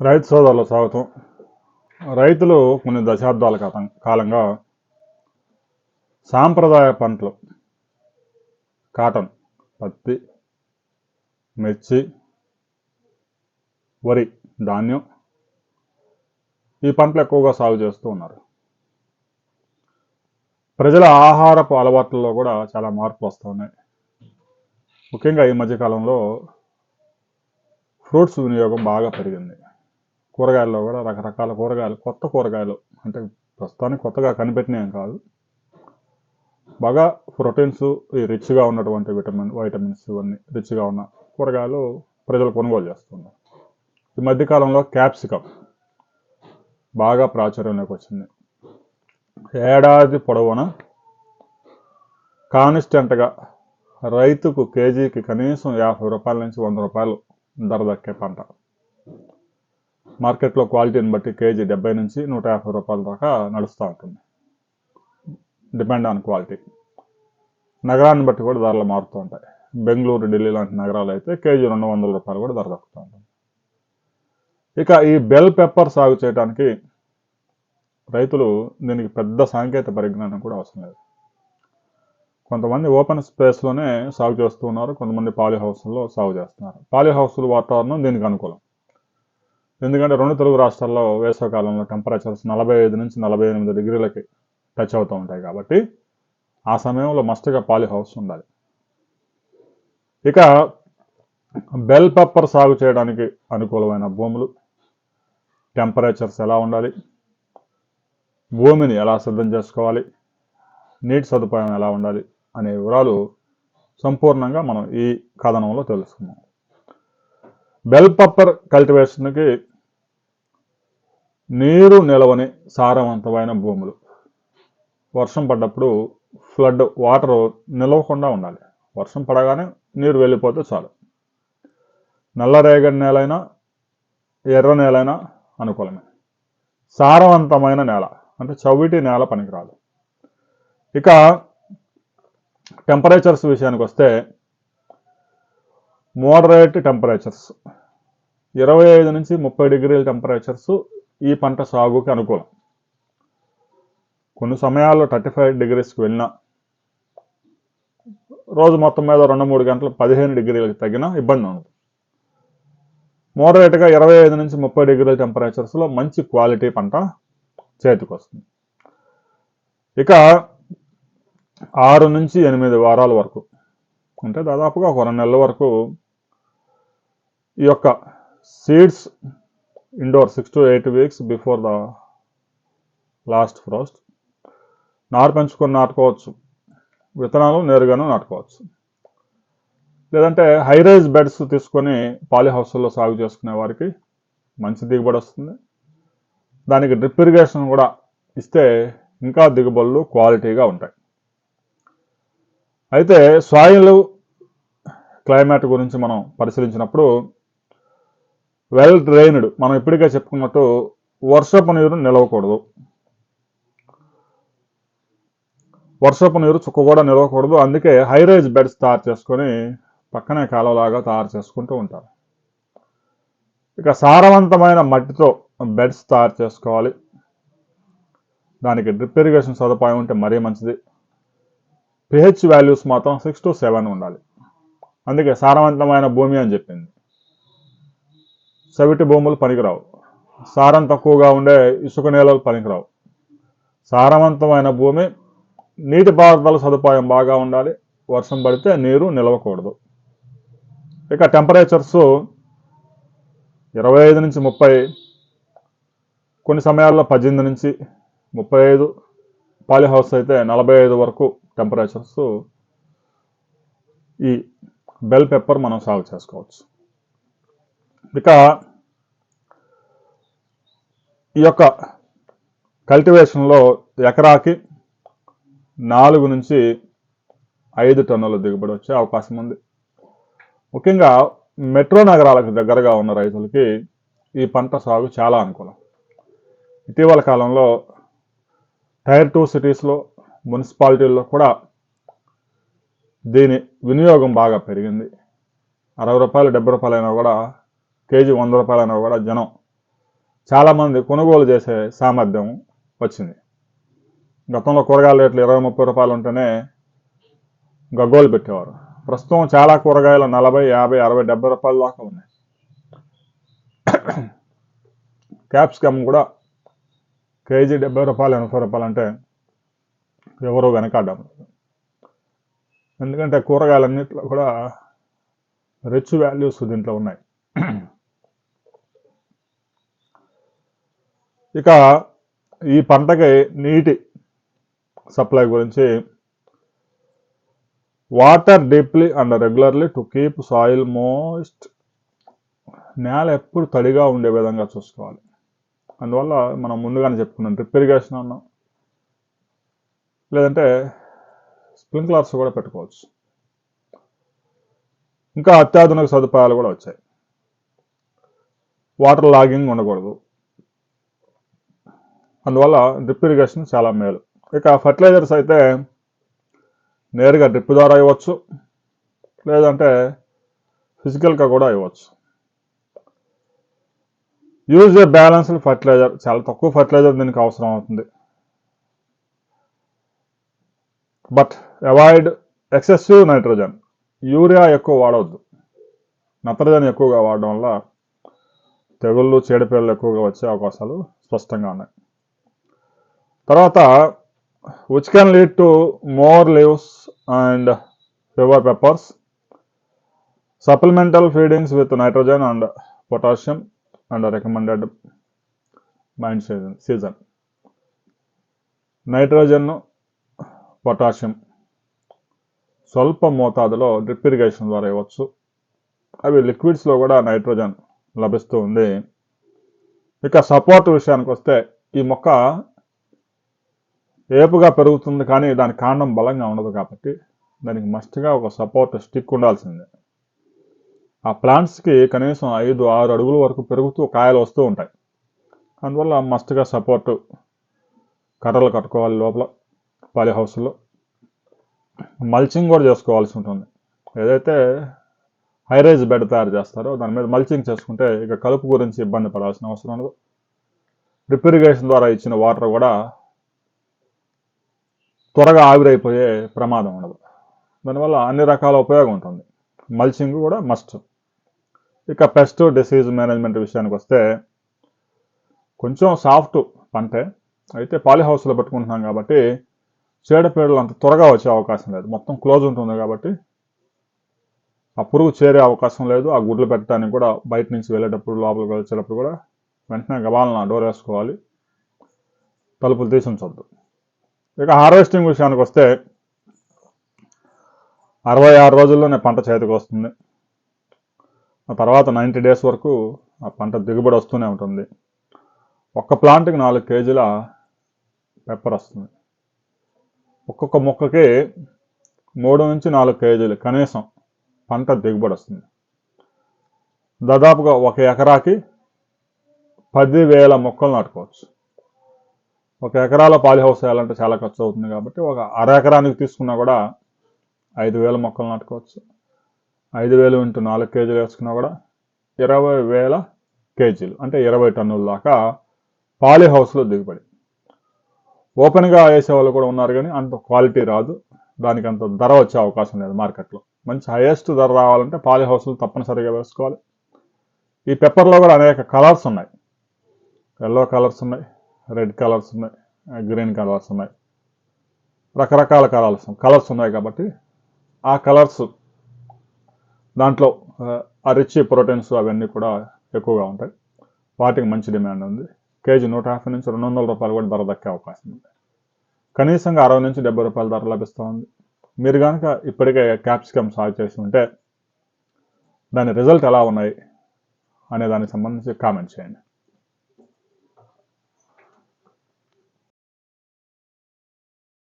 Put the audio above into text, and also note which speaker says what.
Speaker 1: రైతు సోదరుల స్వాగతం. రైతులు కొన్ని దశాబ్దాల కాలంగా సాంప్రదాయ పంటలు కాటన్, పత్తి, మిర్చి, వరి, ధాన్యం ఈ పంటలు ఎక్కువగా సాగు చేస్తూ ఉన్నారు. ప్రజల ఆహారపు అలవాట్లలో కూడా చాలా మార్పులు వస్తూ ఉన్నాయి. ముఖ్యంగా ఈ మధ్యకాలంలో ఫ్రూట్స్ వినియోగం బాగా పెరిగింది. కూరగాయల్లో కూడా రకరకాల కూరగాయలు, కొత్త కూరగాయలు అంటే ప్రస్తుతానికి కొత్తగా కనిపెట్టినవి కాదు, బాగా ప్రోటీన్స్ రిచ్గా ఉన్నటువంటి వైటమిన్స్ ఇవన్నీ రిచ్గా ఉన్న కూరగాయలు ప్రజలు కొనుగోలు చేస్తున్నారు. ఈ మధ్యకాలంలో క్యాప్సికమ్ బాగా ప్రాచుర్యంలోకి వచ్చింది. ఏడాది పొడవునా కాన్స్టెంట్గా రైతుకు కేజీకి కనీసం 50 రూపాయల నుంచి 100 రూపాయలు ధర దక్కే పంట. మార్కెట్లో క్వాలిటీని బట్టి కేజీ 70 నుంచి 150 రూపాయల దాకా నడుస్తూ ఉంటుంది, డిపెండ్ ఆన్ క్వాలిటీ. నగరాన్ని బట్టి కూడా ధరలు మారుతూ ఉంటాయి. బెంగళూరు, ఢిల్లీ లాంటి నగరాలు అయితే కేజీ 200 రూపాయలు కూడా ధర దక్కుతూ ఉంటుంది. ఇక ఈ బెల్ పెప్పర్ సాగు చేయడానికి రైతులు దీనికి పెద్ద సాంకేతిక పరిజ్ఞానం కూడా అవసరం లేదు. కొంతమంది ఓపెన్ స్పేస్లోనే సాగు చేస్తూ ఉన్నారు, కొంతమంది పాలీహౌస్లో సాగు చేస్తున్నారు. పాలీహౌస్ల వాతావరణం దీనికి అనుకూలం. ఎందుకంటే 2 తెలుగు రాష్ట్రాల్లో వేసవికాలంలో టెంపరేచర్స్ 45 నుంచి 48 డిగ్రీలకి టచ్ అవుతూ ఉంటాయి కాబట్టి ఆ సమయంలో మస్ట్గా పాలీహౌస్ ఉండాలి. ఇక బెల్ పెప్పర్ సాగు చేయడానికి అనుకూలమైన భూములు, టెంపరేచర్స్ ఎలా ఉండాలి, భూమిని ఎలా సిద్ధం చేసుకోవాలి, నీటి సదుపాయం ఎలా ఉండాలి అనే వివరాలు సంపూర్ణంగా మనం ఈ కథనంలో తెలుసుకున్నాం. బెల్ పెప్పర్ కల్టివేషన్కి నీరు నిలవని సారవంతమైన భూములు, వర్షం పడ్డప్పుడు ఫ్లడ్ వాటర్ నిలవకుండా ఉండాలి. వర్షం పడగానే నీరు వెళ్ళిపోతే చాలు. నల్లరేగడి నేలైనా ఎర్ర నేలైనా అనుకూలమే. సారవంతమైన నేల అంటే చవిటి నేల పనికిరాదు. ఇక టెంపరేచర్స్ విషయానికి వస్తే మోడరేట్ టెంపరేచర్స్ 25 నుంచి 30 డిగ్రీల టెంపరేచర్స్ ఈ పంట సాగుకి అనుకూలం. కొన్ని సమయాల్లో 35 డిగ్రీస్కి వెళ్ళినా రోజు మొత్తం మీద 2-3 గంటలు 15 డిగ్రీలకు తగ్గినా ఇబ్బంది ఉండదు. మోడరేట్గా 25 నుంచి 30 డిగ్రీల టెంపరేచర్స్లో మంచి క్వాలిటీ పంట చేతికి వస్తుంది. ఇక 6 నుంచి 8 వారాల వరకు అంటే దాదాపుగా ఒక 2 నెలల వరకు ఈ యొక్క seeds indoor 6 to 8 weeks before the last frost నారు పెంచుకొని నాటుకోవచ్చు. విత్తనాలు నేరుగాను నాటుకోవచ్చు. లేదంటే హైరైజ్ బెడ్స్ తీసుకొని పాలీహౌస్లో సాగు చేసుకునే వారికి మంచి దిగుబడి వస్తుంది. దానికి డ్రిప్ ఇరిగేషన్ కూడా ఇస్తే ఇంకా దిగుబడులు క్వాలిటీగా ఉంటాయి. అయితే సాయిల్ క్లైమేట్ గురించి మనం పరిశీలించినప్పుడు వెల్ డ్రైన్డ్, మనం ఇప్పటికే చెప్పుకున్నట్టు వర్షపు నీరు నిలవకూడదు, వర్షపు నీరు చుక్క కూడా నిలవకూడదు. అందుకే హైరైజ్ బెడ్స్ తయారు చేసుకొని పక్కనే కాలువలాగా తయారు చేసుకుంటూ ఉంటారు. ఇక సారవంతమైన మట్టితో బెడ్స్ తయారు చేసుకోవాలి. దానికి డ్రిప్ ఇరిగేషన్ సదుపాయం ఉంటే మరీ మంచిది. పిహెచ్ వాల్యూస్ మాత్రం 6 to 7 ఉండాలి. అందుకే సారవంతమైన భూమి అని చెప్పింది. చవిటి భూములు పనికిరావు, సారం తక్కువగా ఉండే ఇసుక నేలలు పనికిరావు. సారవంతమైన భూమి, నీటిపారుదల సదుపాయం బాగా ఉండాలి, వర్షం పడితే నీరు నిలవకూడదు. ఇక టెంపరేచర్స్ 25 నుంచి 30, కొన్ని సమయాల్లో 18 నుంచి 35, పాలీహౌస్ అయితే 45 వరకు టెంపరేచర్స్ ఈ బెల్ పెప్పర్ మనం సాగు చేసుకోవచ్చు. ఇక ఈ యొక్క కల్టివేషన్లో ఎకరాకి 4 నుంచి 5 టన్నుల దిగుబడి వచ్చే అవకాశం ఉంది. ముఖ్యంగా మెట్రో నగరాలకు దగ్గరగా ఉన్న రైతులకి ఈ పంట సాగు చాలా అనుకూలం. ఇటీవల కాలంలో టైర్ 2 సిటీస్లో, మున్సిపాలిటీల్లో కూడా దీని వినియోగం బాగా పెరిగింది. 60 రూపాయలు 70 రూపాయలు అయినా కూడా, కేజీ 100 రూపాయలు అయినా కూడా జనం చాలామంది కొనుగోలు చేసే సామర్థ్యం వచ్చింది. గతంలో కూరగాయల రేట్లు 20-30 రూపాయలు ఉంటేనే గగ్గోలు పెట్టేవారు. ప్రస్తుతం చాలా కూరగాయలు 40, 50, 60, 70 రూపాయల దాకా ఉన్నాయి. క్యాప్సికమ్ కూడా కేజీ 70 రూపాయలు, 80 రూపాయలు అంటే ఎవరు వెనకాడ్డం. ఎందుకంటే కూరగాయలన్నింటిలో కూడా రిచ్ వాల్యూస్ దీంట్లో ఉన్నాయి. ఇక ఈ పంటకి నీటి సప్లై గురించి, water deeply and regularly to keep soil moist. నేల ఎప్పుడు తడిగా ఉండే విధంగా చూసుకోవాలి. అందువల్ల మనం ముందుగానే చెప్పుకున్నాం, డ్రిప్ ఇరిగేషన్ అన్నాం, లేదంటే స్ప్రింక్లర్స్ కూడా పెట్టుకోవచ్చు. ఇంకా అత్యాధునిక సదుపాయాలు కూడా వచ్చాయి. వాటర్ లాగింగ్ ఉండకూడదు. అందువల్ల డ్రిప్ ఇరిగేషన్ చాలా మేలు. ఇక ఫర్టిలైజర్స్ అయితే నేరుగా డ్రిప్ ద్వారా ఇవ్వచ్చు, లేదంటే ఫిజికల్గా కూడా ఇవ్వచ్చు. Use a balanced fertiliser. చాలా తక్కువ ఫర్టిలైజర్ దీనికి అవసరం అవుతుంది. But avoid excessive nitrogen. Urea ఎక్కువ వాడవద్దు. నత్రజని ఎక్కువగా వాడడం వల్ల తెగుళ్ళు, చీడపీడలు ఎక్కువగా వచ్చే అవకాశాలు స్పష్టంగా ఉన్నాయి. తర్వాత which can lead to more leaves and fever peppers. Supplemental feedings with nitrogen and potassium and recommended mind season. Nitrogen, potassium స్వల్ప మోతాదులో డ్రిప్ ఇరిగేషన్ ద్వారా ఇవ్వచ్చు. అవి లిక్విడ్స్లో కూడా నైట్రోజన్ లభిస్తూ ఉంది. ఇక సపోర్ట్ విషయానికి వస్తే, ఈ మొక్క ఏపుగా పెరుగుతుంది కానీ దాని కాండం బలంగా ఉండదు కాబట్టి దానికి మస్ట్గా ఒక సపోర్ట్ స్టిక్ ఉండాల్సిందే. ఆ ప్లాంట్స్కి కనీసం 5-6 అడుగుల వరకు పెరుగుతూ కాయలు వస్తూ ఉంటాయి. అందువల్ల మస్ట్గా సపోర్టు కర్రలు కట్టుకోవాలి. లోపల పాలీ హౌస్లో మల్చింగ్ కూడా చేసుకోవాల్సి ఉంటుంది. ఏదైతే హైరైజ్ బెడ్ తయారు చేస్తారో దాని మీద మల్చింగ్ చేసుకుంటే ఇక కలుపు గురించి ఇబ్బంది పడాల్సిన అవసరం ఉండదు. డ్రిప్ ఇరిగేషన్ ద్వారా ఇచ్చిన వాటర్ కూడా త్వరగా ఆవిరైపోయే ప్రమాదం ఉండదు. దానివల్ల అన్ని రకాల ఉపయోగం ఉంటుంది. మల్చింగ్ కూడా మస్ట్. ఇక పెస్ట్ డిసీజ్ మేనేజ్మెంట్ విషయానికి వస్తే, కొంచెం సాఫ్ట్ పంటే అయితే పాలీ హౌస్లో పెట్టుకుంటున్నాం కాబట్టి చీడపీడలు అంత త్వరగా వచ్చే అవకాశం లేదు. మొత్తం క్లోజ్ ఉంటుంది కాబట్టి ఆ పురుగు చేరే అవకాశం లేదు. ఆ గుడ్లు పెట్టడానికి కూడా బయట నుంచి వెళ్ళేటప్పుడు, లోపలికి వచ్చేటప్పుడు కూడా వెంటనే గబాలన డోర్ వేసుకోవాలి, తలుపులు తీసి ఉంచొద్దు. ఇక హార్వెస్టింగ్ విషయానికి వస్తే 66 రోజుల్లోనే పంట చేతికి వస్తుంది. ఆ తర్వాత 90 డేస్ వరకు ఆ పంట దిగుబడి వస్తూనే ఉంటుంది. ఒక్క ప్లాంట్కి 4 కేజీల పెప్పర్ వస్తుంది. ఒక్కొక్క మొక్కకి 3-4 కేజీలు కనీసం పంట దిగుబడి వస్తుంది. దాదాపుగా 1 ఎకరాకి 10,000 మొక్కలు నాటుకోవచ్చు. 1 ఎకరాలో పాలీ హౌస్ వేయాలంటే చాలా ఖర్చు అవుతుంది కాబట్టి ఒక అర ఎకరానికి తీసుకున్నా కూడా 5,000 మొక్కలు నాటుకోవచ్చు. 5,000 × 4 కేజీలు వేసుకున్నా కూడా 20,000 కేజీలు అంటే 20 టన్నుల దాకా పాలీ హౌస్లో దిగుబడి. ఓపెన్గా వేసేవాళ్ళు కూడా ఉన్నారు కానీ అంత క్వాలిటీ రాదు, దానికి అంత ధర వచ్చే అవకాశం లేదు మార్కెట్లో. మంచి హైయెస్ట్ ధర రావాలంటే పాలీ హౌస్లు తప్పనిసరిగా వేసుకోవాలి. ఈ పెప్పర్లో కూడా అనేక కలర్స్ ఉన్నాయి. ఎల్లో కలర్స్ ఉన్నాయి, రెడ్ కలర్స్ ఉన్నాయి, గ్రీన్ కలర్స్ ఉన్నాయి, రకరకాల కలర్స్ ఉన్నాయి కాబట్టి ఆ కలర్స్ దాంట్లో ఆ రిచ్ ప్రోటీన్స్ అవన్నీ కూడా ఎక్కువగా ఉంటాయి. వాటికి మంచి డిమాండ్ ఉంది. కేజీ 150 నుంచి 200 రూపాయలు కూడా ధర దక్కే అవకాశం ఉంది. కనీసంగా 60 నుంచి 70 రూపాయల ధర లభిస్తూ ఉంది. మీరు కనుక ఇప్పటికే క్యాప్సికమ్ సాగు చేసి ఉంటే దాని రిజల్ట్ ఎలా ఉన్నాయి అనే దానికి సంబంధించి కామెంట్ చేయండి.